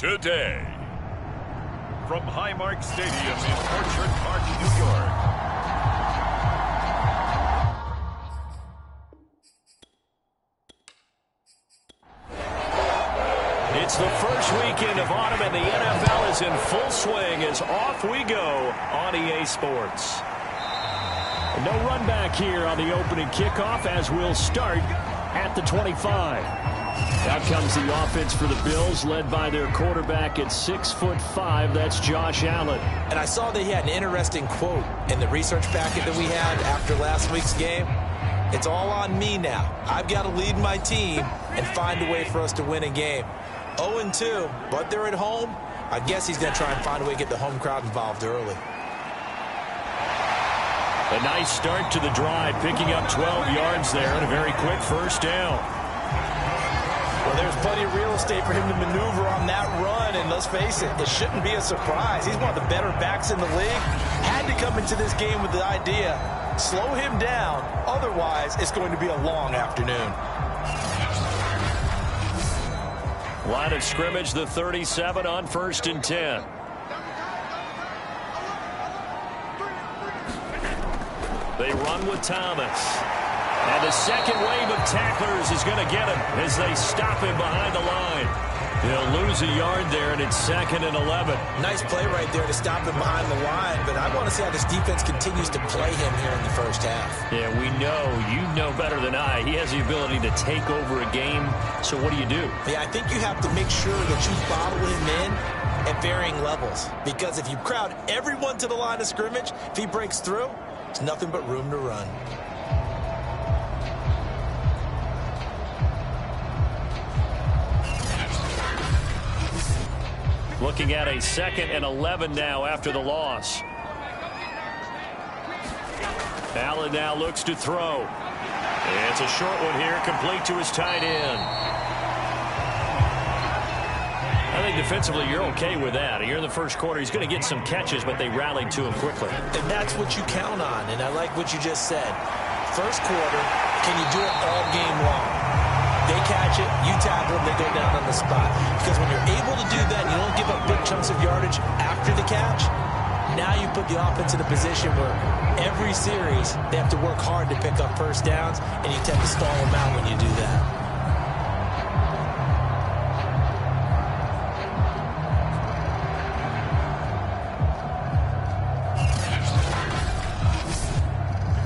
today. From Highmark Stadium in Orchard Park, New York. It's the first weekend of autumn, and the NFL is in full swing as off we go on EA Sports. No run back here on the opening kickoff as we'll start at the 25. Out comes the offense for the Bills, led by their quarterback at 6'5". That's Josh Allen. And I saw that he had an interesting quote in the research packet that we had after last week's game. It's all on me now. I've got to lead my team and find a way for us to win a game. 0-2, but they're at home. I guess he's going to try and find a way to get the home crowd involved early. A nice start to the drive, picking up 12 yards there and a very quick first down. Well, there's plenty of real estate for him to maneuver on that run, and let's face it, it shouldn't be a surprise. He's one of the better backs in the league. Had to come into this game with the idea, slow him down, otherwise it's going to be a long afternoon. Line of scrimmage, the 37 on 1st and 10. They run with Thomas. And the second wave of tacklers is going to get him as they stop him behind the line. He'll lose a yard there, and it's 2nd and 11. Nice play right there to stop him behind the line, but I want to see how this defense continues to play him here in the first half. Yeah, we know. You know better than I. He has the ability to take over a game, so what do you do? Yeah, I think you have to make sure that you bottle him in at varying levels, because if you crowd everyone to the line of scrimmage, if he breaks through, there's nothing but room to run. Looking at a 2nd and 11 now after the loss. Allen now looks to throw. It's a short one here, complete to his tight end. I think defensively you're okay with that. Here in the first quarter, he's going to get some catches, but they rallied to him quickly. And that's what you count on, and I like what you just said. First quarter, can you do it all game long? They catch it, you tackle them, they go down on the spot. Because when you're able to do that, you don't give up big chunks of yardage after the catch. Now you put the offense in a position where every series they have to work hard to pick up first downs, and you tend to stall them out when you do that.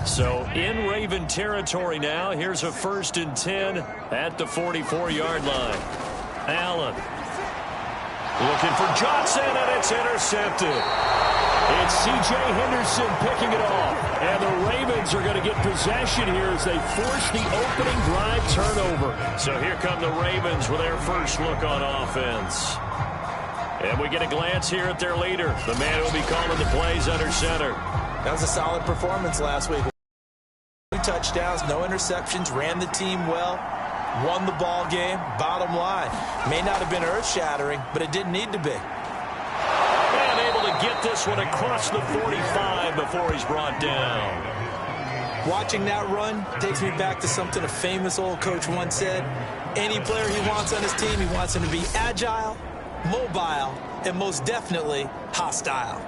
So in Raven territory now. Here's a 1st and 10 at the 44-yard line. Allen looking for Johnson, and it's intercepted. It's C.J. Henderson picking it off. And the Ravens are going to get possession here as they force the opening drive turnover. So here come the Ravens with their first look on offense. And we get a glance here at their leader, the man who will be calling the plays under center. That was a solid performance last week. 2 touchdowns, no interceptions, ran the team well, won the ball game. Bottom line, may not have been earth-shattering, but it didn't need to be. And able to get this one across the 45 before he's brought down. Watching that run takes me back to something a famous old coach once said. Any player he wants on his team, he wants him to be agile, mobile, and most definitely hostile.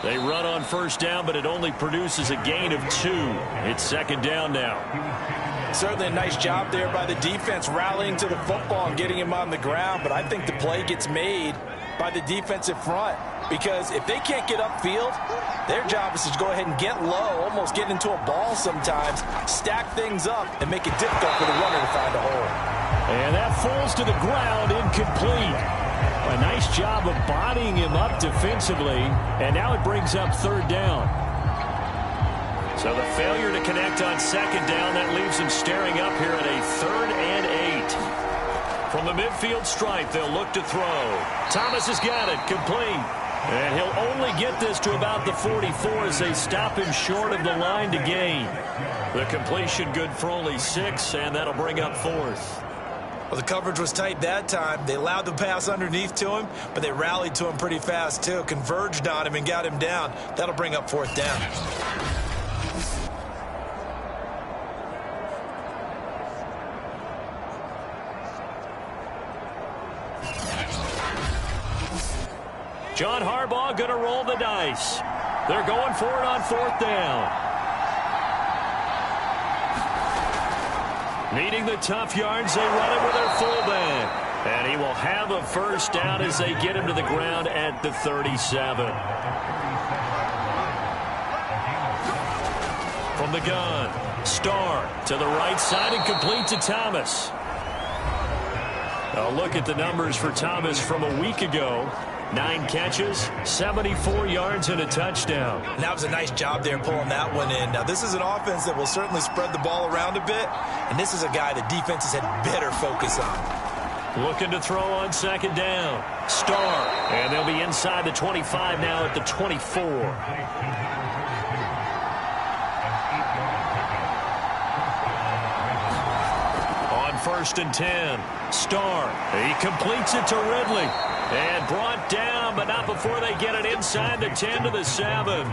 They run on first down, but it only produces a gain of 2. It's 2nd down now. Certainly a nice job there by the defense rallying to the football and getting him on the ground, but I think the play gets made by the defensive front, because if they can't get upfield, their job is to go ahead and get low, almost get into a ball sometimes, stack things up, and make it difficult for the runner to find a hole. And that falls to the ground, incomplete. A nice job of bodying him up defensively, and now it brings up 3rd down. So the failure to connect on 2nd down, that leaves him staring up here at a 3rd and 8. From the midfield stripe, they'll look to throw. Thomas has got it, complete. And he'll only get this to about the 44 as they stop him short of the line to gain. The completion good for only 6, and that'll bring up 4th. Well, the coverage was tight that time. They allowed the pass underneath to him, but they rallied to him pretty fast, too. Converged on him and got him down. That'll bring up 4th down. John Harbaugh going to roll the dice. They're going for it on 4th down. Needing the tough yards, they run it with their fullback. And he will have a 1st down as they get him to the ground at the 37. From the gun, Starr to the right side and complete to Thomas. A look at the numbers for Thomas from a week ago. 9 catches, 74 yards, and a touchdown. And that was a nice job there pulling that one in. Now, this is an offense that will certainly spread the ball around a bit, and this is a guy that defenses had better focus on. Looking to throw on 2nd down. Starr, and they'll be inside the 25 now at the 24. On 1st and 10, Starr, he completes it to Ridley. And brought down, but not before they get it inside the 10 to the 7.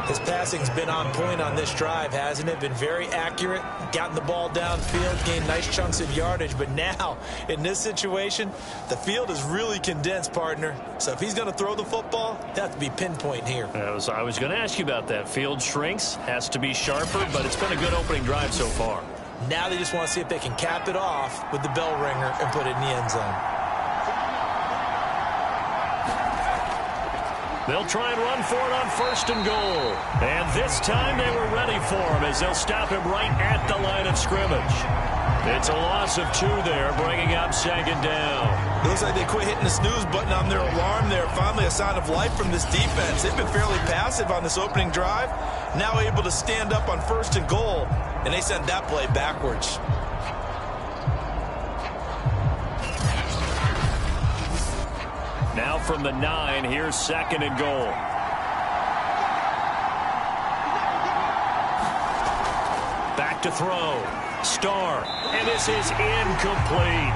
His passing's been on point on this drive, hasn't it? Been very accurate, gotten the ball downfield, gained nice chunks of yardage. But now, in this situation, the field is really condensed, partner. So if he's going to throw the football, that has to be pinpoint here. I was going to ask you about that. Field shrinks, has to be sharper, but it's been a good opening drive so far. Now they just want to see if they can cap it off with the bell ringer and put it in the end zone. They'll try and run for it on 1st and goal. And this time they were ready for him as they'll stop him right at the line of scrimmage. It's a loss of 2 there, bringing up 2nd down. It looks like they quit hitting the snooze button on their alarm there. Finally a sign of life from this defense. They've been fairly passive on this opening drive. Now able to stand up on 1st and goal. And they sent that play backwards. Now from the 9, here's 2nd and goal. Back to throw. Starr. And this is incomplete.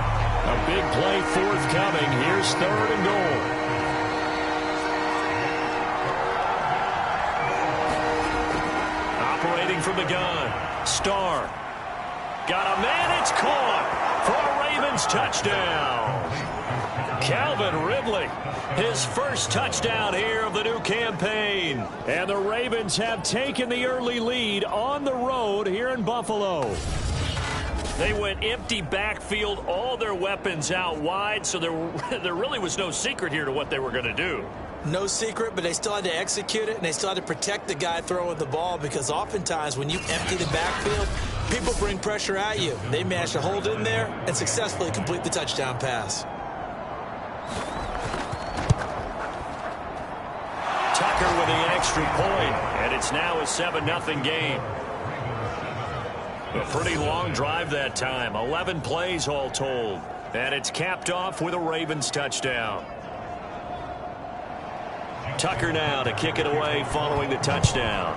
A big play forthcoming. Here's 3rd and goal. From the gun, Starr got a man, it's caught for a Ravens touchdown. Calvin Ridley, his 1st touchdown here of the new campaign. And the Ravens have taken the early lead on the road here in Buffalo. They went empty backfield, all their weapons out wide, so there really was no secret here to what they were going to do. No secret, but they still had to execute it, and they still had to protect the guy throwing the ball because oftentimes when you empty the backfield, people bring pressure at you. They managed to hold in there and successfully complete the touchdown pass. Tucker with the extra point, and it's now a 7-0 game. A pretty long drive that time, 11 plays all told. And it's capped off with a Ravens touchdown. Tucker now to kick it away following the touchdown.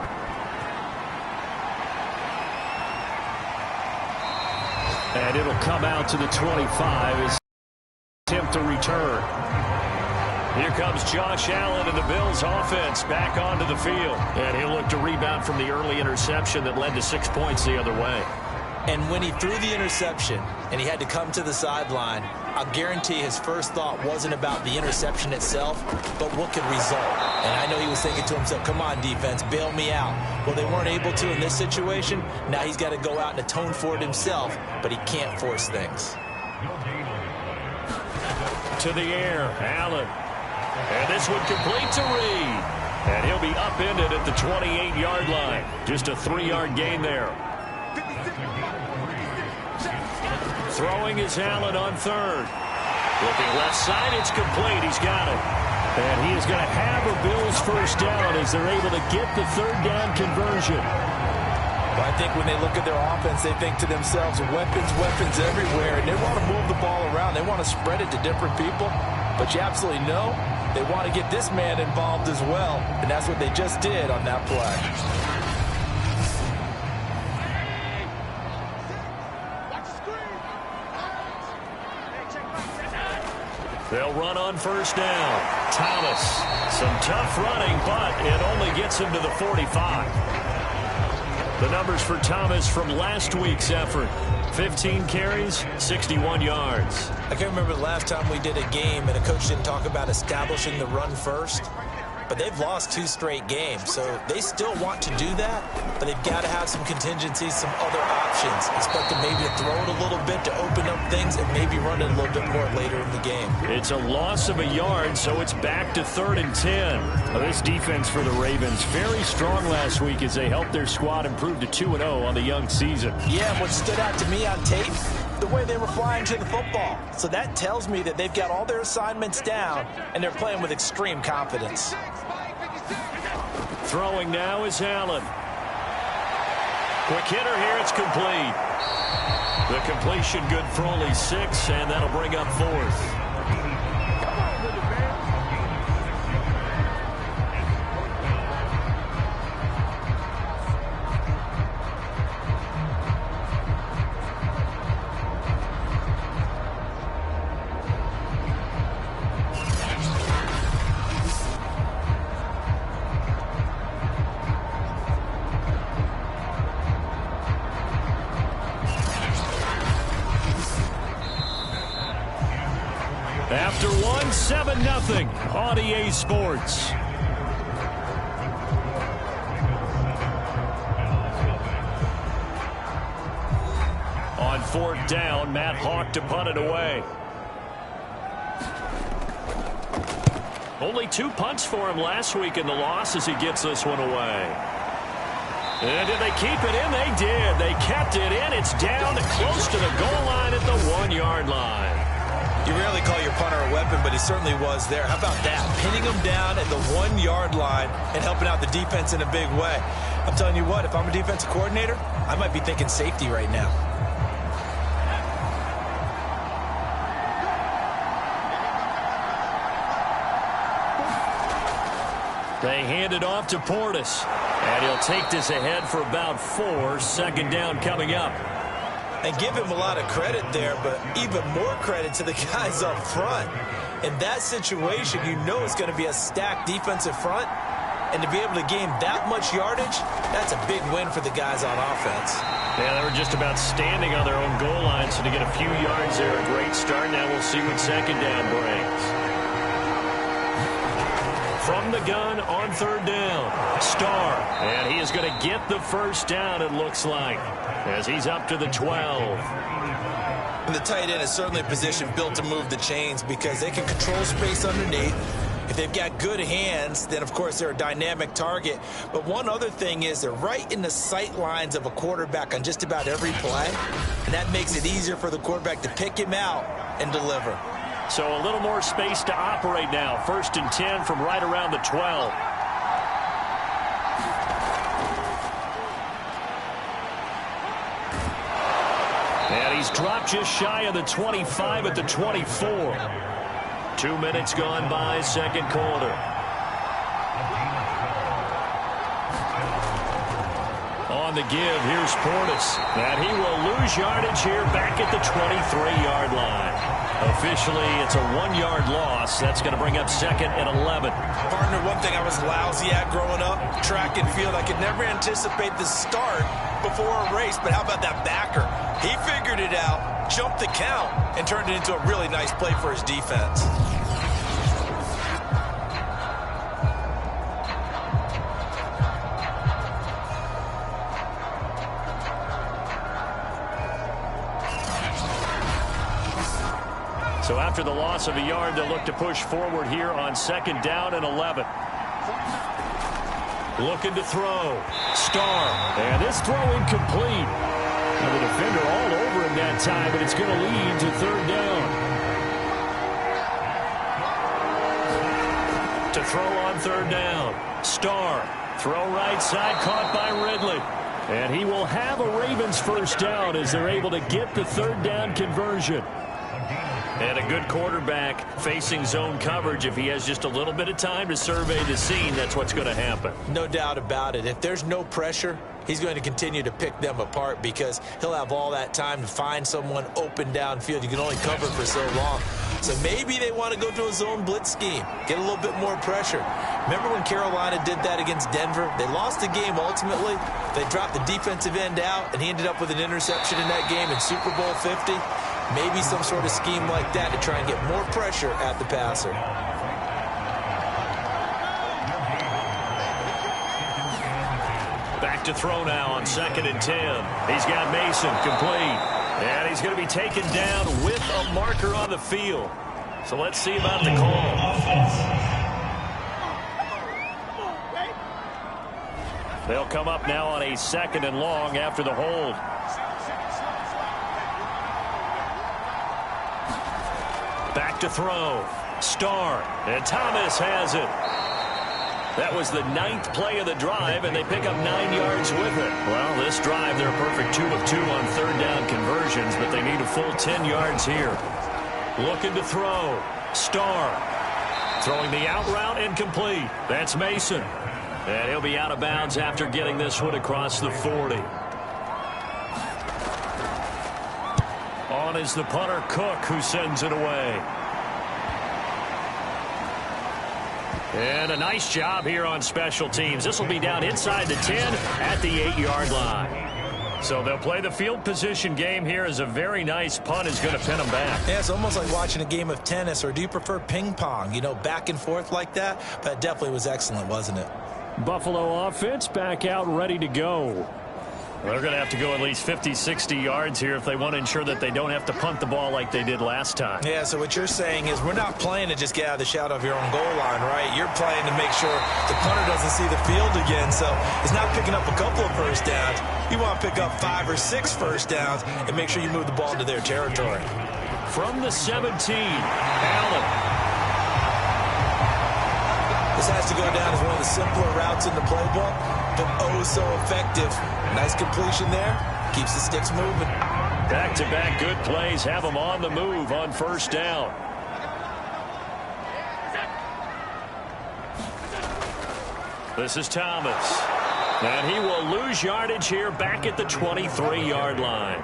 And it'll come out to the 25 as attempt to return. Here comes Josh Allen and the Bills offense back onto the field. And he'll look to rebound from the early interception that led to 6 points the other way. And when he threw the interception and he had to come to the sideline, I'll guarantee his first thought wasn't about the interception itself, but what could result. And I know he was thinking to himself, come on, defense, bail me out. Well, they weren't able to in this situation. Now he's got to go out and atone for it himself, but he can't force things. To the air, Allen. And this one complete to Reed. And he'll be upended at the 28-yard line. Just a 3-yard gain there. Throwing is Allen on 3rd. Looking left side, it's complete. He's got it. And he is going to have a Bills first down as they're able to get the 3rd down conversion. Well, I think when they look at their offense, they think to themselves, weapons, weapons everywhere. And they want to move the ball around. They want to spread it to different people. But you absolutely know they want to get this man involved as well. And that's what they just did on that play. They'll run on first down. Thomas. Some tough running, but it only gets him to the 45. The numbers for Thomas from last week's effort. 15 carries, 61 yards. I can't remember the last time we did a game and a coach didn't talk about establishing the run first. But they've lost 2 straight games, so they still want to do that, but they've got to have some contingencies, some other options. Expect them maybe to throw it a little bit to open up things and maybe run it a little bit more later in the game. It's a loss of a yard, so it's back to 3rd and 10. Well, this defense for the Ravens, very strong last week as they helped their squad improve to 2-0 on the young season. Yeah, what stood out to me on tape, the way they were flying to the football. So that tells me that they've got all their assignments down and they're playing with extreme confidence. Throwing now is Allen. Quick hitter here, it's complete. The completion good for only 6, and that'll bring up 4th. After 1, 7-0 on EA Sports. On 4th down, Matt Hawk to punt it away. Only 2 punts for him last week in the loss as he gets this one away. And did they keep it in? They did. They kept it in. It's down close to the goal line at the 1-yard line. You rarely call your punter a weapon, but he certainly was there. How about that? Pinning him down at the 1-yard line and helping out the defense in a big way. I'm telling you what, if I'm a defensive coordinator, I might be thinking safety right now. They hand it off to Portis. And he'll take this ahead for about 4. 2nd down coming up. And give him a lot of credit there, but even more credit to the guys up front. In that situation, you know it's going to be a stacked defensive front. And to be able to gain that much yardage, that's a big win for the guys on offense. Yeah, they were just about standing on their own goal line, so to get a few yards there, a great start. Now we'll see what 2nd down brings. From the gun on 3rd down, Starr. And he is going to get the 1st down, it looks like, as he's up to the 12. And the tight end is certainly a position built to move the chains because they can control space underneath. If they've got good hands, then, of course, they're a dynamic target. But one other thing is they're right in the sight lines of a quarterback on just about every play. And that makes it easier for the quarterback to pick him out and deliver. So a little more space to operate now. 1st and 10 from right around the 12. And he's dropped just shy of the 25 at the 24. 2 minutes gone by, 2nd quarter. On the give, here's Portis. And he will lose yardage here back at the 23-yard line. Officially, it's a 1-yard loss. That's going to bring up 2nd and 11. Partner, one thing I was lousy at growing up, track and field. I could never anticipate the start before a race, but how about that backer? He figured it out, jumped the count, and turned it into a really nice play for his defense. So after the loss of a yard, they'll look to push forward here on 2nd down and 11. Looking to throw. Starr. And this throw incomplete. And the defender all over him that time, but it's going to lead to 3rd down. To throw on 3rd down. Starr. Throw right side, caught by Ridley. And he will have a Ravens 1st down as they're able to get the 3rd down conversion. And a good quarterback facing zone coverage. If he has just a little bit of time to survey the scene, that's what's going to happen. No doubt about it. If there's no pressure, he's going to continue to pick them apart because he'll have all that time to find someone open downfield. You can only cover for so long. So maybe they want to go to a zone blitz scheme, get a little bit more pressure. Remember when Carolina did that against Denver? They lost the game ultimately. They dropped the defensive end out, and he ended up with an interception in that game in Super Bowl 50. Maybe some sort of scheme like that to try and get more pressure at the passer. Back to throw now on 2nd and 10. He's got Mason complete. And he's going to be taken down with a marker on the field. So let's see about the call. They'll come up now on a 2nd and long after the hold. Back to throw. Starr. And Thomas has it. That was the 9th play of the drive, and they pick up 9 yards with it. Well, this drive, they're a perfect 2 of 2 on 3rd down conversions, but they need a full 10 yards here. Looking to throw. Starr. Throwing the out route incomplete. That's Mason. And he'll be out of bounds after getting this one across the 40. On is the punter, Cook, who sends it away. And a nice job here on special teams. This will be down inside the 10 at the 8-yard line. So they'll play the field position game here as a very nice punt is going to pin them back. Yeah, it's almost like watching a game of tennis, or do you prefer ping pong? You know, back and forth like that? But it definitely was excellent, wasn't it? Buffalo offense back out ready to go. They're going to have to go at least 50, 60 yards here if they want to ensure that they don't have to punt the ball like they did last time. Yeah, so what you're saying is we're not playing to just get out of the shadow of your own goal line, right? You're playing to make sure the punter doesn't see the field again. So it's not picking up a couple of first downs. You want to pick up 5 or 6 first downs and make sure you move the ball into their territory. From the 17, Allen. This has to go down as one of the simpler routes in the playbook, but oh so effective. Nice completion there. Keeps the sticks moving. Back-to-back good plays have them on the move on 1st down. This is Thomas. And he will lose yardage here back at the 23-yard line.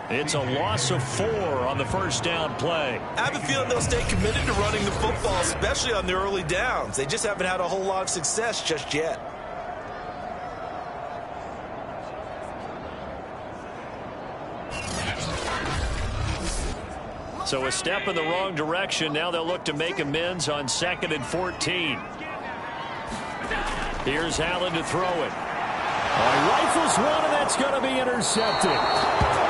It's a loss of 4 on the 1st down play. I have a feeling they'll stay committed to running the football, especially on the early downs. They just haven't had a whole lot of success just yet. So a step in the wrong direction. Now they'll look to make amends on 2nd and 14. Here's Allen to throw it. Rifles one, and that's going to be intercepted.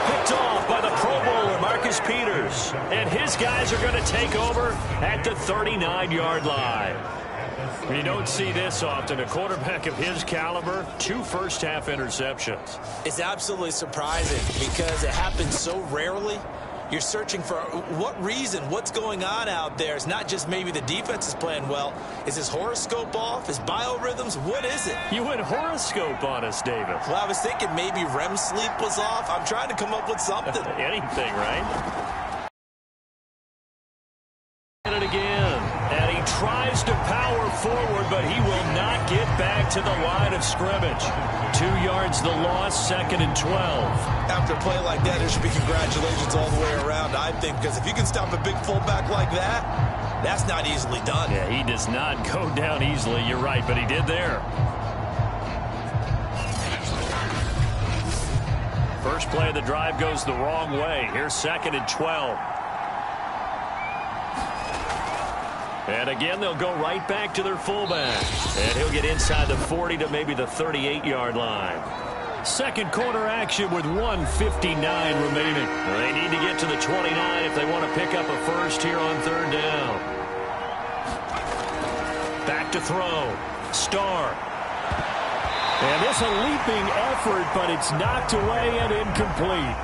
Picked off by the Pro Bowler, Marcus Peters. And his guys are going to take over at the 39-yard line. You don't see this often. A quarterback of his caliber, 2 first-half interceptions. It's absolutely surprising because it happens so rarely. You're searching for what reason, what's going on out there. It's not just maybe the defense is playing well. Is his horoscope off? His biorhythms? What is it? You went horoscope on us, David. Well, I was thinking maybe REM sleep was off. I'm trying to come up with something. Anything, right? And it again. And he tries to power forward, but he will not get back to the line of scrimmage. 2 yards the loss, 2nd and 12. After a play like that, there should be congratulations all the way around, I think, because if you can stop a big fullback like that, that's not easily done. Yeah, he does not go down easily. You're right, but he did there. First play of the drive goes the wrong way. Here's 2nd and 12. And again, they'll go right back to their fullback. And he'll get inside the 40 to maybe the 38-yard line. Second quarter action with 1:59 remaining. They need to get to the 29 if they want to pick up a first here on 3rd down. Back to throw. Starr. And it's a leaping effort, but it's knocked away and incomplete.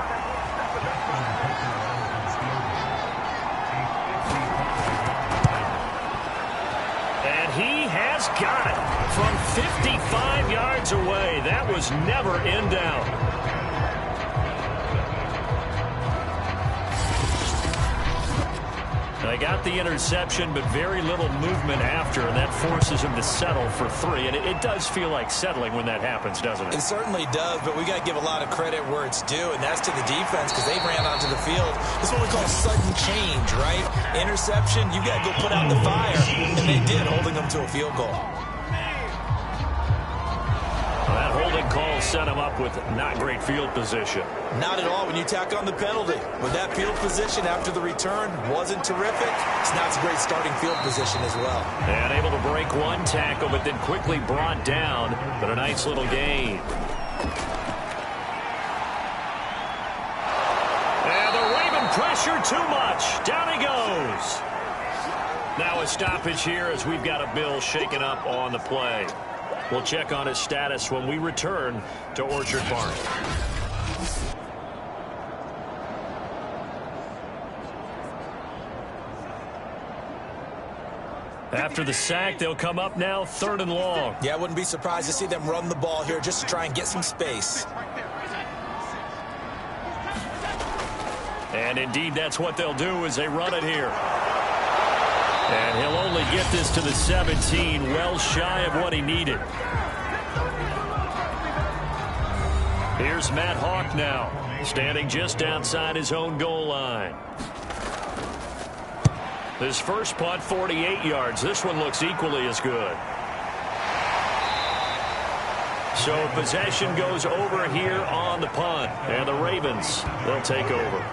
He has got it from 55 yards away. That was never in doubt. They got the interception, but very little movement after, and that forces him to settle for 3. And it does feel like settling when that happens, doesn't it? It certainly does, but we got to give a lot of credit where it's due, and that's to the defense because they ran onto the field. This is what we call sudden change, right? Interception, you got to go put out the fire, and they did, holding them to a field goal. That holding call set him up with not great field position. Not at all when you tack on the penalty. With that field position after the return wasn't terrific, it's not a great starting field position as well. And able to break one tackle, but then quickly brought down. But a nice little gain. And the Raven pressure too much. Down he goes. Now a stoppage here as we've got a Bill shaken up on the play. We'll check on his status when we return to Orchard Park. After the sack, they'll come up now 3rd and long. Yeah, I wouldn't be surprised to see them run the ball here just to try and get some space. And indeed, that's what they'll do as they run it here. And he'll only get this to the 17, well shy of what he needed. Here's Matt Hawk now, standing just outside his own goal line. His first punt, 48 yards. This one looks equally as good. So possession goes over here on the punt. And the Ravens, they'll take over.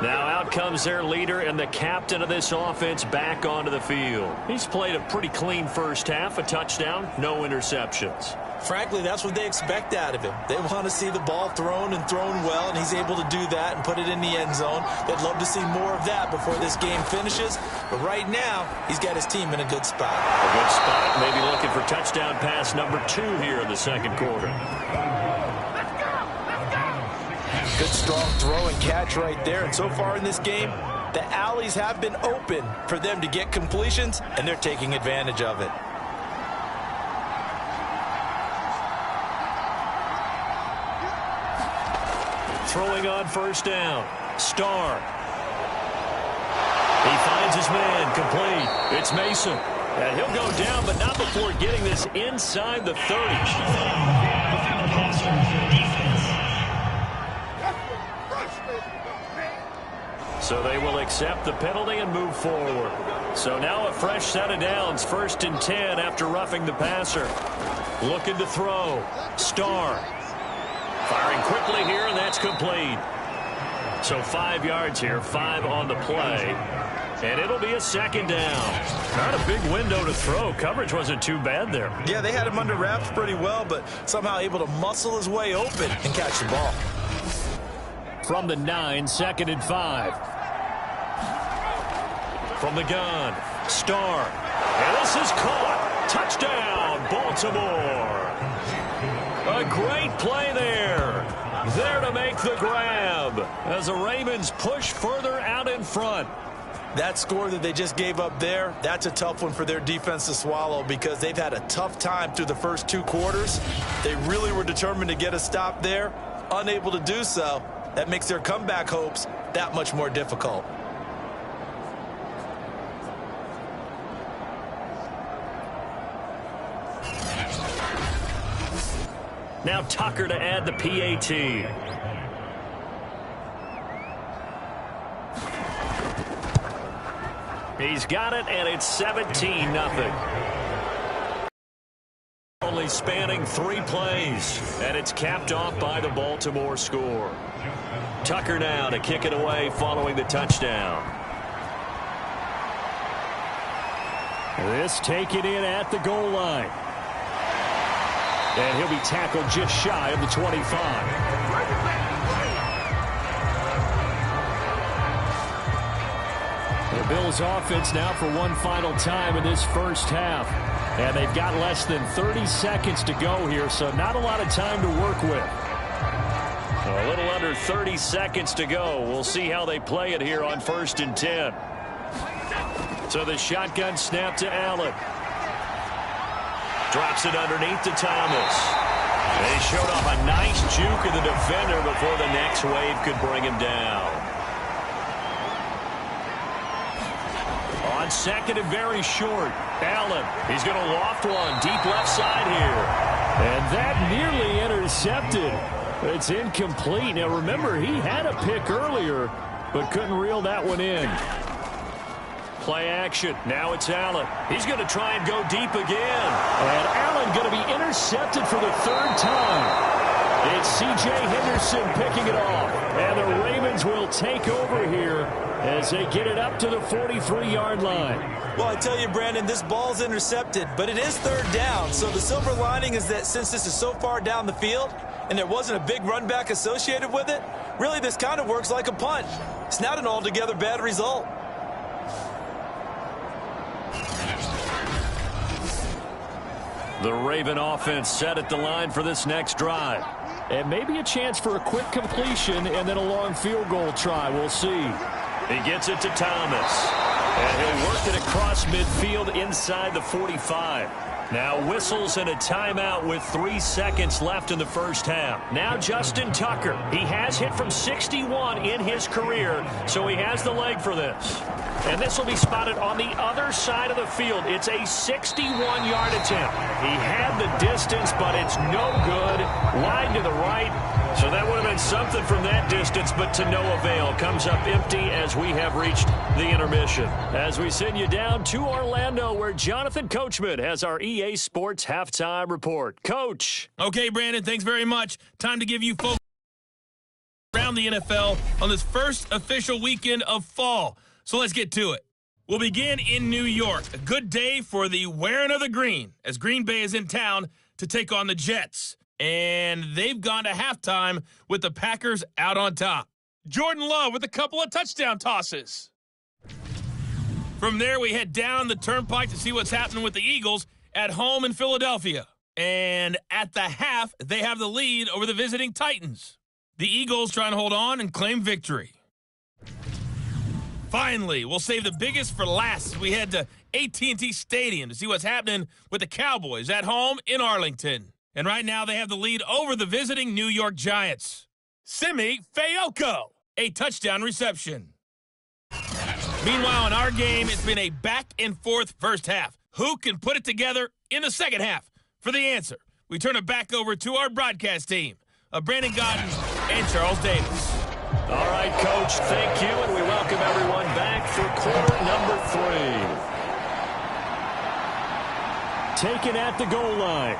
Now out comes their leader and the captain of this offense back onto the field. He's played a pretty clean first half, a touchdown, no interceptions. Frankly, that's what they expect out of him. They want to see the ball thrown and thrown well, and he's able to do that and put it in the end zone. They'd love to see more of that before this game finishes. But right now, he's got his team in a good spot. A good spot, maybe looking for touchdown pass number 2 here in the second quarter. Good strong throw and catch right there. And so far in this game, the alleys have been open for them to get completions, and they're taking advantage of it. Throwing on first down. Starr. He finds his man, complete. It's Mason. And he'll go down, but not before getting this inside the 30. So they will accept the penalty and move forward. So now a fresh set of downs, 1st and 10 after roughing the passer. Looking to throw. Starr. Firing quickly here, and that's complete. So 5 yards here, 5 on the play. And it'll be a 2nd down. Not a big window to throw. Coverage wasn't too bad there. Yeah, they had him under wraps pretty well, but somehow able to muscle his way open and catch the ball. From the 9, 2nd and 5. From the gun, Starr. And this is caught. Touchdown, Baltimore. A great play there. There to make the grab as the Ravens push further out in front. That score that they just gave up there, that's a tough one for their defense to swallow because they've had a tough time through the first 2 quarters. They really were determined to get a stop there, unable to do so. That makes their comeback hopes that much more difficult. Now Tucker to add the PAT. He's got it, and it's 17-0. Only spanning 3 plays, and it's capped off by the Baltimore score. Tucker now to kick it away following the touchdown. This taken in at the goal line. And he'll be tackled just shy of the 25. The Bills offense now for one final time in this first half. And they've got less than 30 seconds to go here, so not a lot of time to work with. A little under 30 seconds to go. We'll see how they play it here on 1st and 10. So the shotgun snap to Allen. Drops it underneath to Thomas. They showed off a nice juke of the defender before the next wave could bring him down. second and very short. Allen, he's going to loft one deep left side here. And that nearly intercepted. It's incomplete. Now, remember, he had a pick earlier, but couldn't reel that one in. Play action. Now it's Allen. He's going to try and go deep again. And Allen going to be intercepted for the third time. It's C.J. Henderson picking it off. And the Ravens will take over here as they get it up to the 43-yard line. Well, I tell you, Brandon, this ball's intercepted, but it is third down. So the silver lining is that since this is so far down the field and there wasn't a big run back associated with it, really this kind of works like a punt. It's not an altogether bad result. The Raven offense set at the line for this next drive. And maybe a chance for a quick completion and then a long field goal try. We'll see. He gets it to Thomas. And he'll work it across midfield inside the 45. Now whistles and a timeout with 3 seconds left in the first half. Now Justin Tucker. He has hit from 61 in his career, so he has the leg for this. And this will be spotted on the other side of the field. It's a 61-yard attempt. He had the distance, but it's no good. Wide to the right. So that would have been something from that distance, but to no avail. Comes up empty as we have reached the intermission. As we send you down to Orlando, where Jonathan Coachman has our EA Sports Halftime Report. Coach. Okay, Brandon, thanks very much. Time to give you folks around the NFL on this first official weekend of fall. So let's get to it. We'll begin in New York. A good day for the wearing of the green, as Green Bay is in town to take on the Jets. And they've gone to halftime with the Packers out on top. Jordan Love with a couple of touchdown tosses. From there, we head down the turnpike to see what's happening with the Eagles at home in Philadelphia. And at the half, they have the lead over the visiting Titans. The Eagles trying to hold on and claim victory. Finally, we'll save the biggest for last as we head to AT&T Stadium to see what's happening with the Cowboys at home in Arlington. And right now they have the lead over the visiting New York Giants. Simi Fehoko, a touchdown reception. Meanwhile, in our game, it's been a back-and-forth first half. Who can put it together in the second half? For the answer, we turn it back over to our broadcast team of Brandon Godden and Charles Davis. All right, Coach, thank you, and we welcome everyone back for quarter number 3. Taken at the goal line.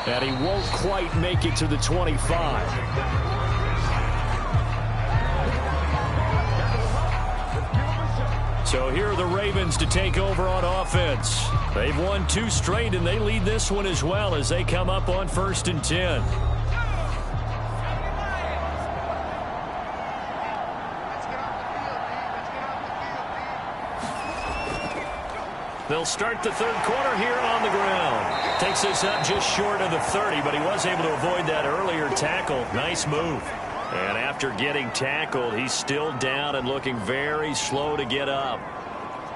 And he won't quite make it to the 25. So here are the Ravens to take over on offense. They've won 2 straight, and they lead this one as well as they come up on 1st and 10. They'll start the third quarter here on the ground. Takes this up just short of the 30, but he was able to avoid that earlier tackle. Nice move. And after getting tackled, he's still down and looking very slow to get up.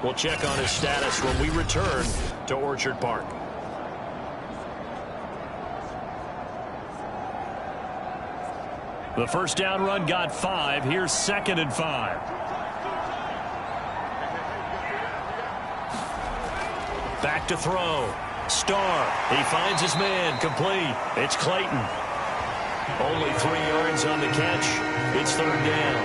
We'll check on his status when we return to Orchard Park. The first down run got 5. Here's 2nd and 5. Back to throw. Starr. He finds his man. Complete. It's Clayton. Only 3 yards on the catch. It's 3rd down.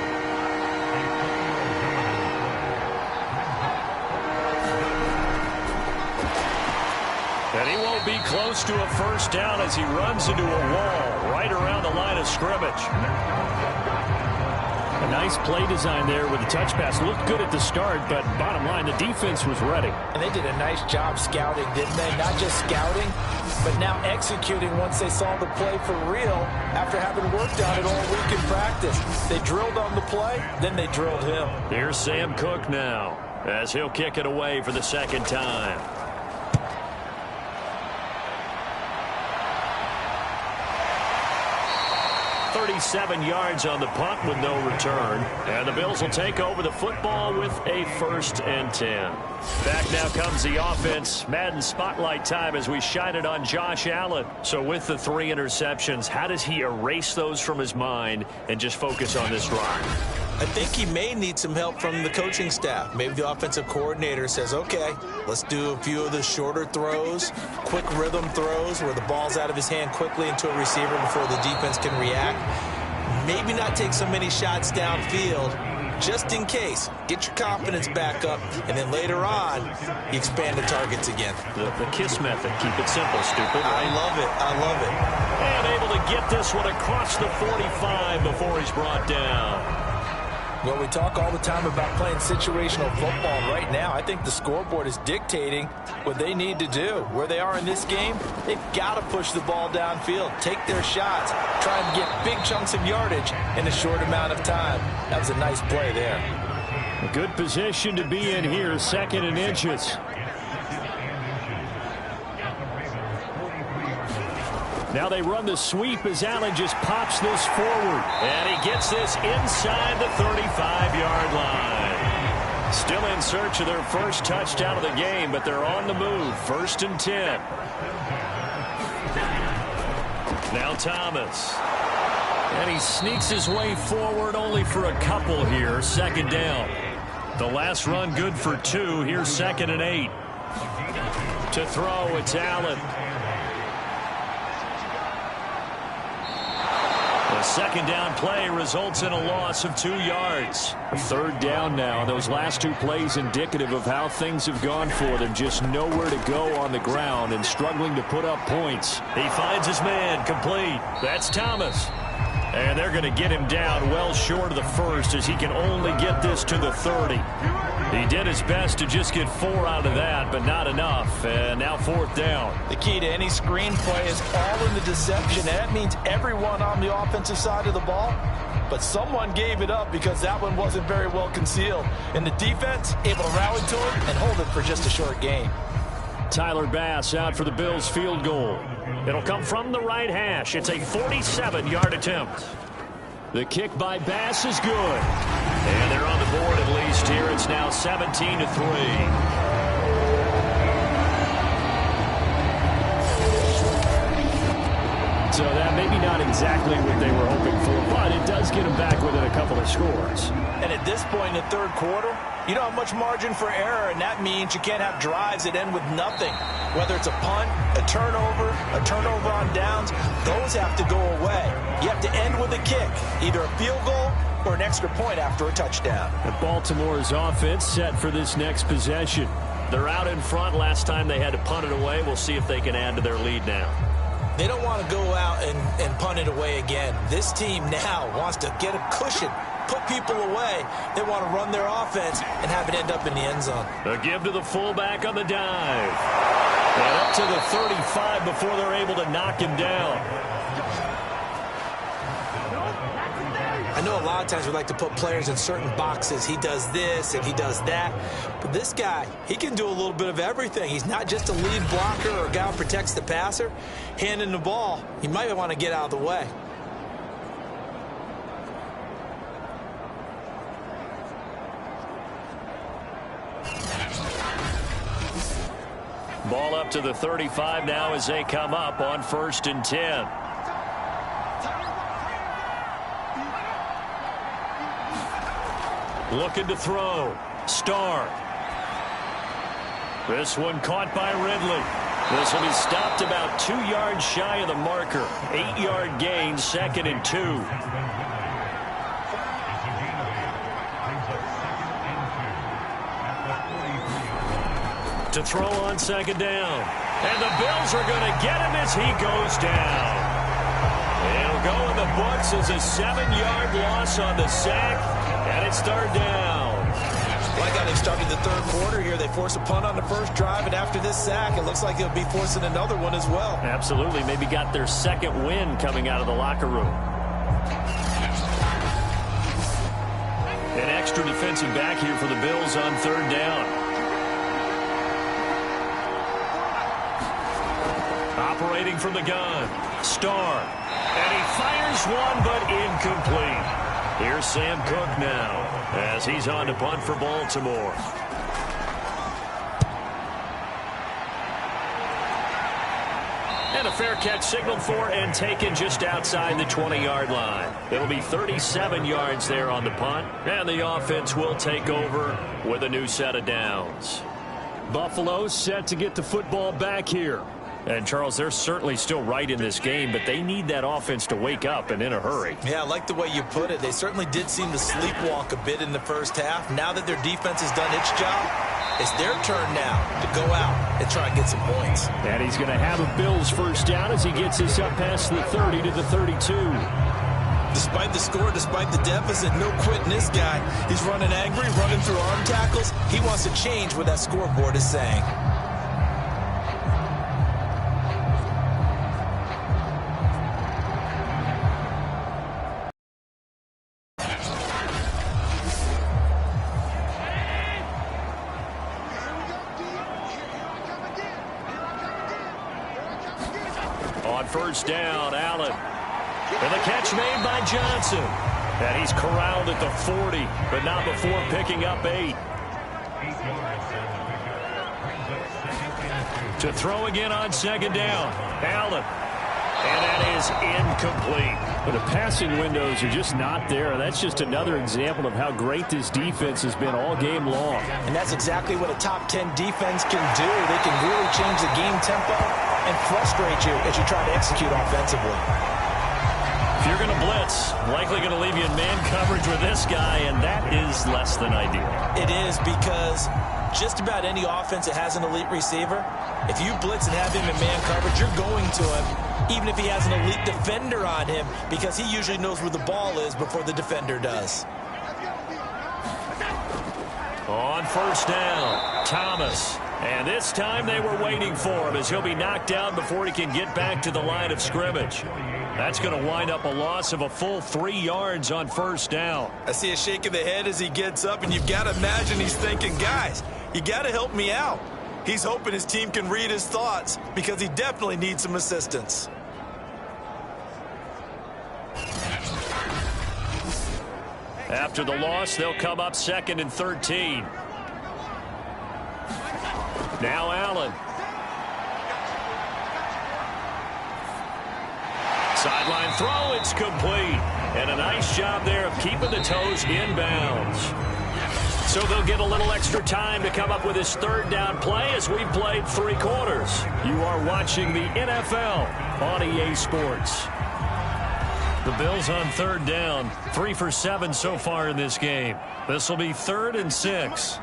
And he won't be close to a first down as he runs into a wall right around the line of scrimmage. A nice play design there with the touch pass. Looked good at the start, but bottom line, the defense was ready. And they did a nice job scouting, didn't they? Not just scouting, but now executing once they saw the play for real after having worked on it all week in practice. They drilled on the play, then they drilled him. Here's Sam Cook now as he'll kick it away for the 2nd time. 37 yards on the punt with no return. And the Bills will take over the football with a 1st and 10. Back now comes the offense. Madden spotlight time as we shine it on Josh Allen. So with the 3 interceptions, how does he erase those from his mind and just focus on this drive? I think he may need some help from the coaching staff. Maybe the offensive coordinator says, okay, let's do a few of the shorter throws, quick rhythm throws where the ball's out of his hand quickly into a receiver before the defense can react. Maybe not take so many shots downfield, just in case. Get your confidence back up, and then later on, you expand the targets again. The KISS method. Keep it simple, stupid. Right? I love it. I love it. And able to get this one across the 45 before he's brought down. Well, we talk all the time about playing situational football. Right now, I think the scoreboard is dictating what they need to do. Where they are in this game, they've got to push the ball downfield, take their shots, try and get big chunks of yardage in a short amount of time. That was a nice play there. A good position to be in here, 2nd and inches. Now they run the sweep as Allen just pops this forward. And he gets this inside the 35-yard line. Still in search of their first touchdown of the game, but they're on the move. 1st and 10. Now Thomas. And he sneaks his way forward only for a couple here. 2nd down. The last run good for 2. Here's 2nd and 8. To throw, it's Allen. The 2nd down play results in a loss of 2 yards. 3rd down now. Those last 2 plays indicative of how things have gone for them. Just nowhere to go on the ground and struggling to put up points. He finds his man, complete. That's Thomas. And they're going to get him down well short of the first as he can only get this to the 30. He did his best to just get 4 out of that, but not enough. And now 4th down. The key to any screen play is all in the deception. And that means everyone on the offensive side of the ball. But someone gave it up because that one wasn't very well concealed. And the defense able to rally to it and hold it for just a short gain. Tyler Bass out for the Bills field goal. It'll come from the right hash. It's a 47-yard attempt. The kick by Bass is good. And they're on the board at least here. It's now 17-3. So that maybe not exactly what they were hoping for, but it does get them back within a couple of scores. And at this point in the 3rd quarter, you don't have much margin for error, and that means you can't have drives that end with nothing. Whether it's a punt, a turnover on downs, those have to go away. You have to end with a kick, either a field goal or an extra point after a touchdown. And Baltimore's offense set for this next possession. They're out in front. Last time they had to punt it away. We'll see if they can add to their lead now. They don't want to go out and punt it away again. This team now wants to get a cushion, put people away. They want to run their offense and have it end up in the end zone. A give to the fullback on the dive. And up to the 35 before they're able to knock him down. I know a lot of times we like to put players in certain boxes. He does this and he does that. But this guy, he can do a little bit of everything. He's not just a lead blocker or a guy who protects the passer. Handing the ball, he might want to get out of the way. Ball up to the 35 now as they come up on 1st and 10. Looking to throw. Starr. This one caught by Ridley. This will be stopped about 2 yards shy of the marker. 8-yard gain, 2nd and 2. To throw on 2nd down. And the Bills are going to get him as he goes down. It'll go in the books as a 7-yard loss on the sack. And it's 3rd down. Like how they started the 3rd quarter here. They force a punt on the first drive, and after this sack, it looks like they'll be forcing another one as well. Absolutely. Maybe got their 2nd win coming out of the locker room. An extra defensive back here for the Bills on 3rd down. Operating from the gun. Starr. And he fires one, but incomplete. Here's Sam Cook now as he's on to punt for Baltimore. And a fair catch signaled for and taken just outside the 20-yard line. It'll be 37 yards there on the punt, and the offense will take over with a new set of downs. Buffalo set to get the football back here. And, Charles, they're certainly still right in this game, but they need that offense to wake up and in a hurry. Yeah, I like the way you put it. They certainly did seem to sleepwalk a bit in the first half. Now that their defense has done its job, it's their turn now to go out and try and get some points. And he's going to have a Bills first down as he gets this up past the 30 to the 32. Despite the score, despite the deficit, no quitting this guy. He's running angry, running through arm tackles. He wants to change what that scoreboard is saying. On first down, Allen. And the catch made by Johnson. And he's corralled at the 40, but not before picking up 8. To throw again on second down, Allen. And that is incomplete. But the passing windows are just not there. That's just another example of how great this defense has been all game long. And that's exactly what a top 10 defense can do. They can really change the game tempo and frustrate you as you try to execute offensively. If you're going to blitz, likely going to leave you in man coverage with this guy, and that is less than ideal. It is, because just about any offense that has an elite receiver, if you blitz and have him in man coverage, you're going to him, even if he has an elite defender on him, because he usually knows where the ball is before the defender does. On first down, Thomas. And this time they were waiting for him as he'll be knocked down before he can get back to the line of scrimmage. That's going to wind up a loss of a full 3 yards on first down. I see a shake of the head as he gets up, and you've got to imagine he's thinking, guys, you got to help me out. He's hoping his team can read his thoughts because he definitely needs some assistance. After the loss, they'll come up 2nd and 13. Now Allen. Sideline throw, it's complete. And a nice job there of keeping the toes inbounds. So they'll get a little extra time to come up with his third down play as we played 3 quarters. You are watching the NFL on EA Sports. The Bills on third down, 3 for 7 so far in this game. This will be 3rd and 6.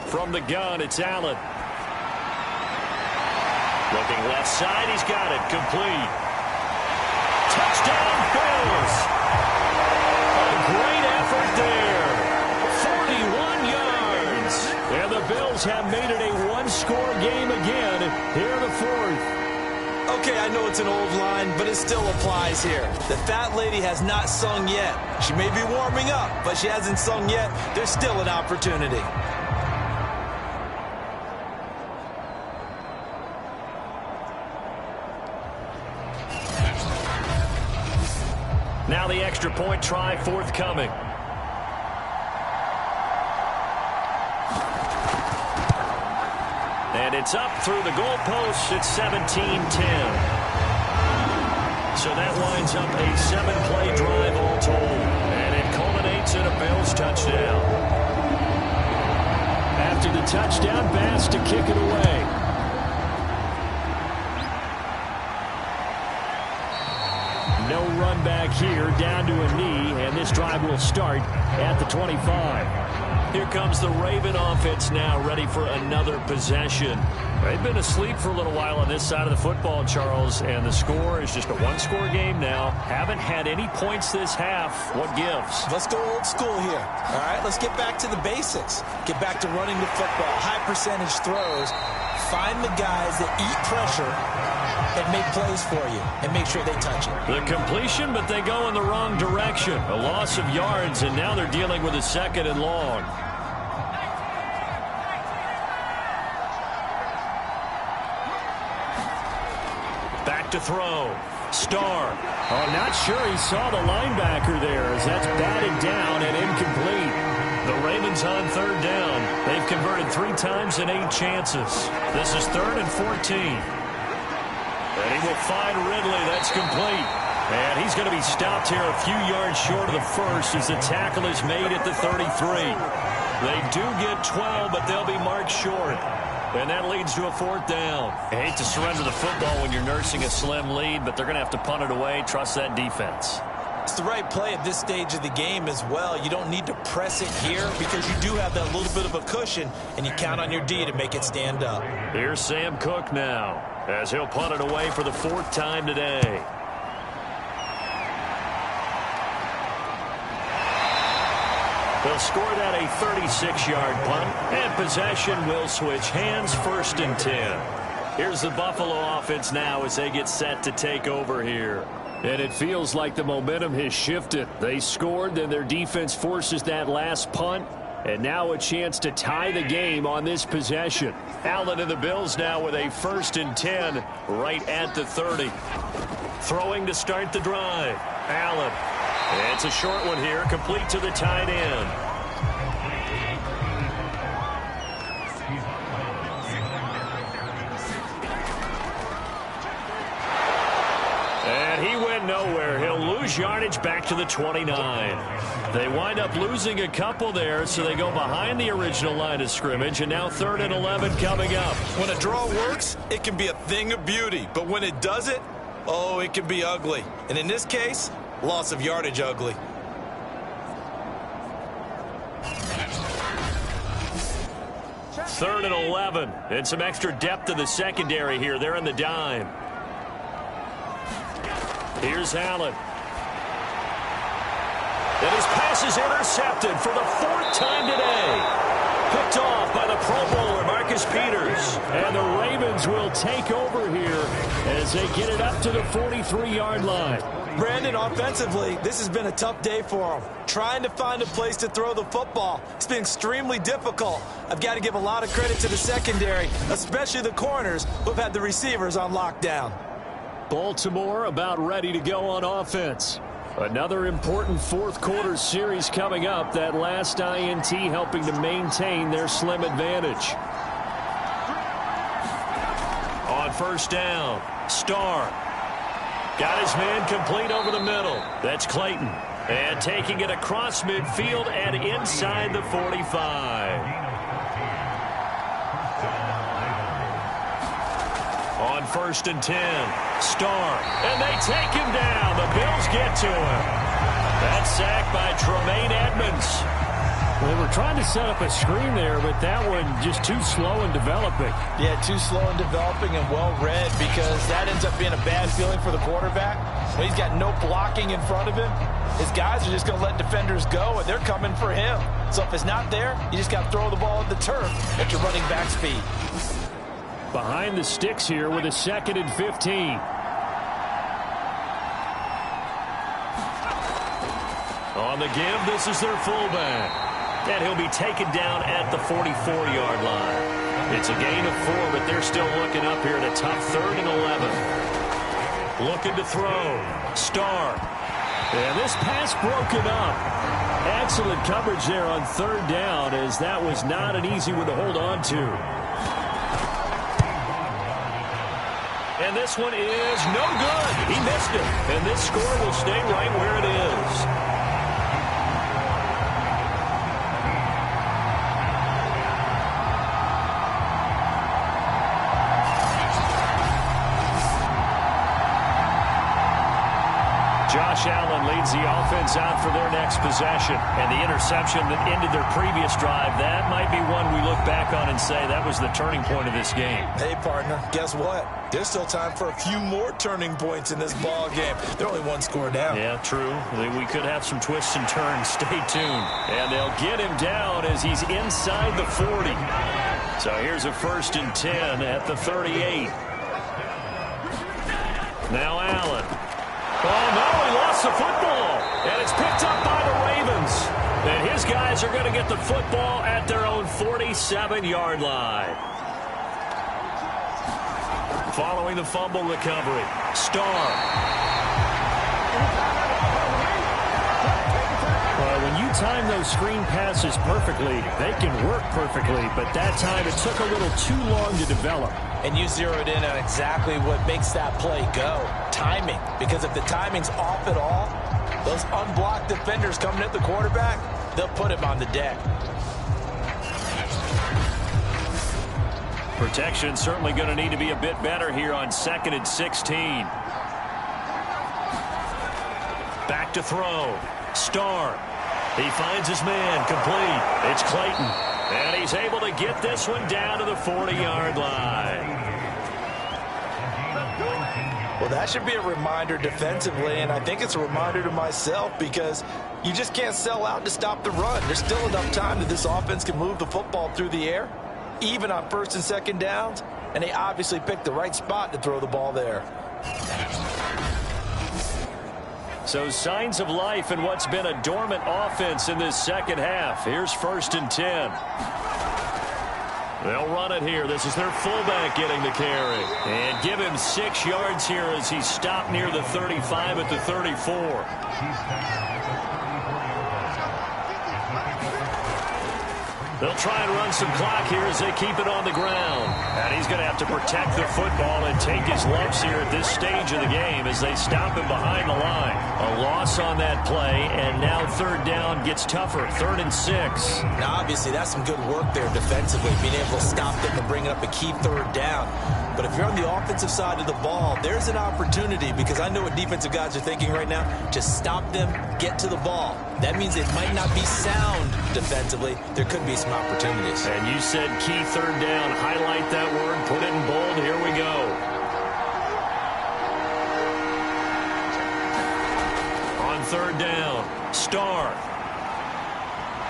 From the gun, it's Allen. Looking left side, he's got it. Complete. Touchdown, Bills. A great effort there. 41 yards. And the Bills have made it a one-score game again here in the 4th. Okay, I know it's an old line, but it still applies here. The fat lady has not sung yet. She may be warming up, but she hasn't sung yet. There's still an opportunity. Now the extra point try forthcoming. And it's up through the goalposts. It's 17-10. So that winds up a 7-play drive all told. And it culminates in a Bills touchdown. After the touchdown, Bass to kick it away. No run back here, down to a knee, and this drive will start at the 25. Here comes the Raven offense now, ready for another possession. They've been asleep for a little while on this side of the football, Charles, and the score is just a one-score game now. Haven't had any points this half. What gives? Let's go old school here. All right, let's get back to the basics. Get back to running the football, high percentage throws. Find the guys that eat pressure and make plays for you and make sure they touch it. The completion, but they go in the wrong direction. A loss of yards, and now they're dealing with a 2nd and long. Back to throw. Starr. Oh, not sure he saw the linebacker there as that's batted down and incomplete. The Ravens on third down. They've converted 3 times in 8 chances. This is 3rd and 14. And he will find Ridley. That's complete. And he's going to be stopped here a few yards short of the first as the tackle is made at the 33. They do get 12, but they'll be marked short. And that leads to a 4th down. I hate to surrender the football when you're nursing a slim lead, but they're going to have to punt it away. Trust that defense. It's the right play at this stage of the game as well. You don't need to press it here because you do have that little bit of a cushion, and you count on your D to make it stand up. Here's Sam Cook now as he'll punt it away for the 4th time today. They'll score that a 36-yard punt, and possession will switch hands, 1st and 10. Here's the Buffalo offense now as they get set to take over here. And it feels like the momentum has shifted. They scored, then their defense forces that last punt, and now a chance to tie the game on this possession. Allen and the Bills now with a 1st and 10 right at the 30. Throwing to start the drive. Allen. It's a short one here, complete to the tight end. And he went nowhere. He'll lose yardage back to the 29. They wind up losing a couple there, so they go behind the original line of scrimmage, and now 3rd and 11 coming up. When a draw works, it can be a thing of beauty. But when it doesn't, oh, it can be ugly. And in this case, loss of yardage ugly. Third and 11, and some extra depth in the secondary here. They're in the dime. Here's Allen. And his pass is intercepted for the 4th time today. Picked off by the Pro Bowler, Marcus Peters. And the Ravens will take over here as they get it up to the 43-yard line. Brandon, offensively, this has been a tough day for him. Trying to find a place to throw the football. It's been extremely difficult. I've got to give a lot of credit to the secondary, especially the corners who have had the receivers on lockdown. Baltimore about ready to go on offense. Another important 4th quarter series coming up. That last INT helping to maintain their slim advantage. On 1st down, Starr. Got his man complete over the middle. That's Clayton. And taking it across midfield and inside the 45. On 1st and 10, Starr. And they take him down. The Bills get to him. That's sacked by Tremaine Edmonds. Well, they were trying to set up a screen there, but that one just too slow in developing. Yeah, too slow in developing and well read, because that ends up being a bad feeling for the quarterback. When he's got no blocking in front of him, his guys are just going to let defenders go, and they're coming for him. So if it's not there, you just got to throw the ball at the turf at your running back speed. Behind the sticks here with a 2nd and 15. On the give, this is their fullback. And he'll be taken down at the 44-yard line. It's a gain of 4, but they're still looking up here at a tough 3rd and 11. Looking to throw. Starr. And this pass broken up. Excellent coverage there on 3rd down, as that was not an easy one to hold on to. And this one is no good. He missed it. And this score will stay right where it is. Josh Allen leads the offense out for their next possession. And the interception that ended their previous drive, that might be one we look back on and say that was the turning point of this game. Hey, partner, guess what? There's still time for a few more turning points in this ball game. They're only 1 score down. Yeah, true. We could have some twists and turns. Stay tuned. And they'll get him down as he's inside the 40. So here's a 1st and 10 at the 38. Now Allen. Oh, no, he lost the football. And it's picked up by the Ravens. And his guys are going to get the football at their own 47-yard line. Following the fumble recovery, Starr. Well, when you time those screen passes perfectly, they can work perfectly, but that time it took a little too long to develop. And you zeroed in on exactly what makes that play go. Timing. Because if the timing's off at all, those unblocked defenders coming at the quarterback, they'll put him on the deck. Protection certainly going to need to be a bit better here on 2nd and 16. Back to throw. Starr. He finds his man complete. It's Clayton. And he's able to get this one down to the 40-yard line. Well, that should be a reminder defensively, and I think it's a reminder to myself because you just can't sell out to stop the run. There's still enough time that this offense can move the football through the air, even on 1st and 2nd downs, and they obviously picked the right spot to throw the ball there. So signs of life in what's been a dormant offense in this second half. Here's 1st and 10. They'll run it here. This is their fullback getting the carry. And give him 6 yards here as he's stopped near the 35 at the 34. They'll try and run some clock here as they keep it on the ground. And he's going to have to protect the football and take his lumps here at this stage of the game as they stop him behind the line. A loss on that play, and now 3rd down gets tougher. 3rd and 6. Now, obviously, that's some good work there defensively, being able to stop them and bring up a key 3rd down. But if you're on the offensive side of the ball, there's an opportunity because I know what defensive guys are thinking right now. Just stop them, get to the ball. That means it might not be sound defensively. There could be some opportunities. And you said key 3rd down. Highlight that word. Put it in bold. Here we go. On 3rd down, Starr.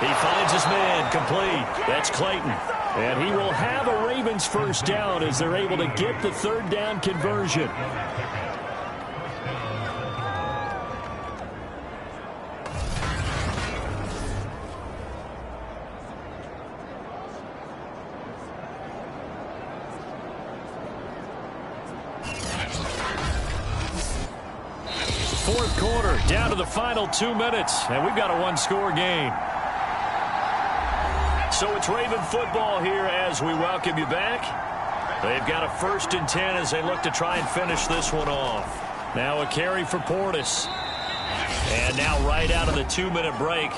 He finds his man complete. That's Clayton. And he will have a Ravens 1st down as they're able to get the 3rd down conversion. Fourth quarter, down to the final 2 minutes, and we've got a 1-score game. So it's Raven football here as we welcome you back. They've got a 1st and 10 as they look to try and finish this one off. Now a carry for Portis. And now right out of the 2-minute break,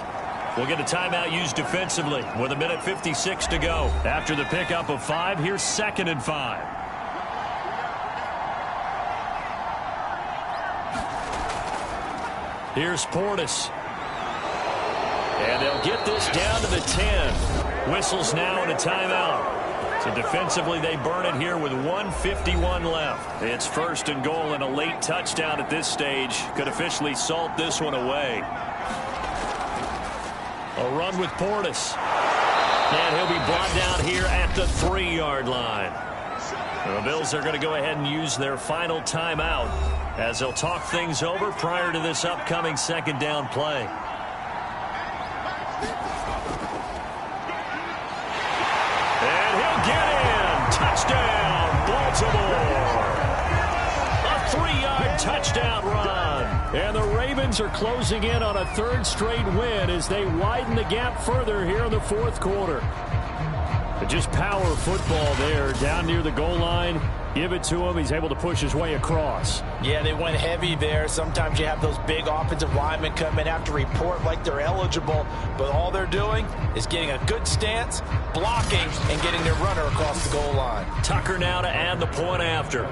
we'll get a timeout used defensively with 1:56 to go. After the pickup of 5, here's 2nd and 5. Here's Portis. And they'll get this down to the 10. Whistles now and a timeout. So defensively, they burn it here with 1:51 left. It's 1st and goal, and a late touchdown at this stage could officially salt this one away. A run with Portis. And he'll be brought down here at the 3-yard line. The Bills are going to go ahead and use their final timeout as they'll talk things over prior to this upcoming 2nd down play. Touchdown, Baltimore. A 3-yard touchdown run. And the Ravens are closing in on a 3rd straight win as they widen the gap further here in the 4th quarter. But just power football there down near the goal line. Give it to him. He's able to push his way across. Yeah, they went heavy there. Sometimes you have those big offensive linemen come in, have to report like they're eligible, but all they're doing is getting a good stance, blocking, and getting their runner across the goal line. Tucker now to add the point after.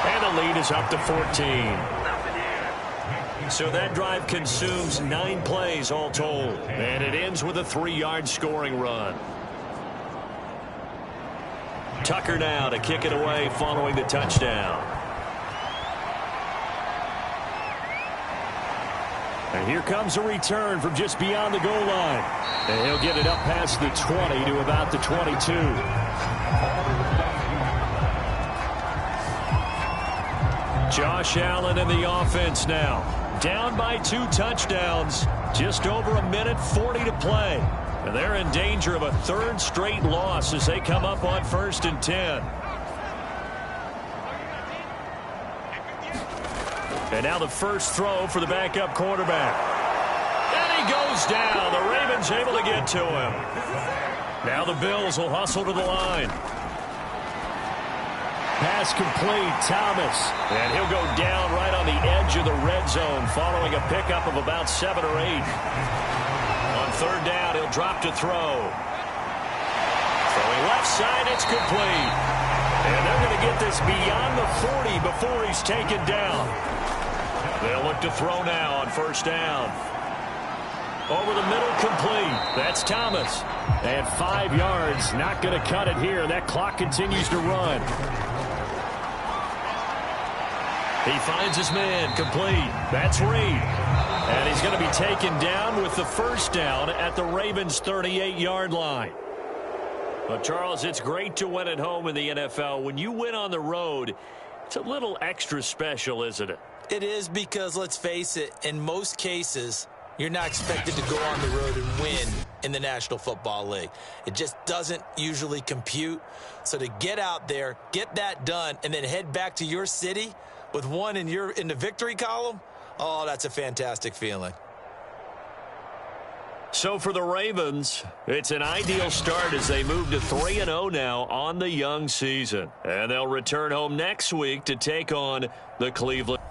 And the lead is up to 14. So that drive consumes 9 plays all told. And it ends with a 3-yard scoring run. Tucker now to kick it away following the touchdown. And here comes a return from just beyond the goal line. And he'll get it up past the 20 to about the 22. Josh Allen in the offense now. Down by 2 touchdowns. Just over 1:40 to play. And they're in danger of a 3rd straight loss as they come up on 1st and 10. And now the first throw for the backup quarterback. And he goes down. The Ravens able to get to him. Now the Bills will hustle to the line. Pass complete, Thomas. And he'll go down right on the edge of the red zone following a pickup of about 7 or 8. On third down, he'll drop to throw. Throwing left side, it's complete. And they're going to get this beyond the 40 before he's taken down. They'll look to throw now on first down. Over the middle, complete. That's Thomas. And 5 yards, not going to cut it here. That clock continues to run. He finds his man, complete. That's Reed. And he's going to be taken down with the first down at the Ravens' 38-yard line. But, Charles, it's great to win at home in the NFL. When you win on the road, it's a little extra special, isn't it? It is because, let's face it, in most cases, you're not expected to go on the road and win in the National Football League. It just doesn't usually compute. So to get out there, get that done, and then head back to your city with one in the victory column, oh, that's a fantastic feeling. So for the Ravens, it's an ideal start as they move to 3-0 now on the young season. And they'll return home next week to take on the Cleveland